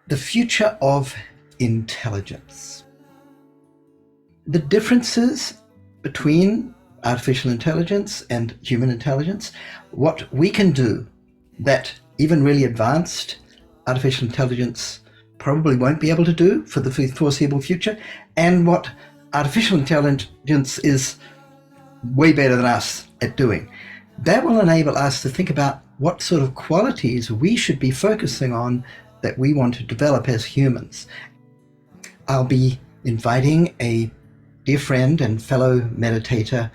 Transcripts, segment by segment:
The future of intelligence. The differences between artificial intelligence and human intelligence, what we can do that even really advanced artificial intelligence probably won't be able to do for the foreseeable future, and what artificial intelligence is way better than us at doing. That will enable us to think about what sort of qualities we should be focusing on that we want to develop as humans. I'll be inviting a dear friend and fellow meditator,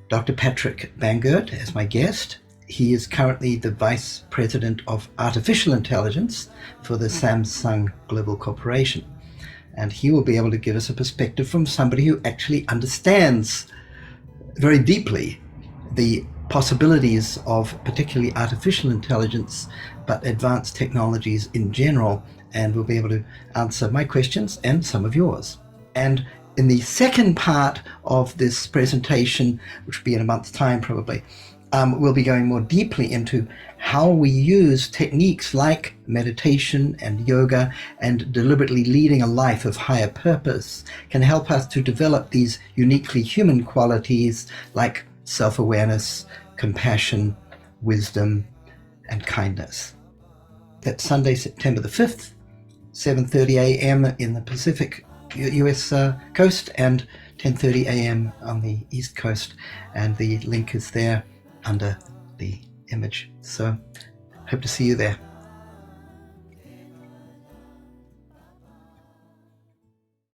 Dr. Patrick Bangert, as my guest. He is currently the Vice President of Artificial Intelligence for the Samsung Global Corporation. And he will be able to give us a perspective from somebody who actually understands very deeply the possibilities of particularly artificial intelligence, but advanced technologies in general, and will be able to answer my questions and some of yours. And in the second part of this presentation, which will be in a month's time probably, we'll be going more deeply into how we use techniques like meditation and yoga and deliberately leading a life of higher purpose can help us to develop these uniquely human qualities like self-awareness, compassion, wisdom, and kindness. That's Sunday, September the 5th, 7:30 a.m. in the Pacific US coast and 10:30 a.m. on the East Coast, and the link is there under the image. So hope to see you there.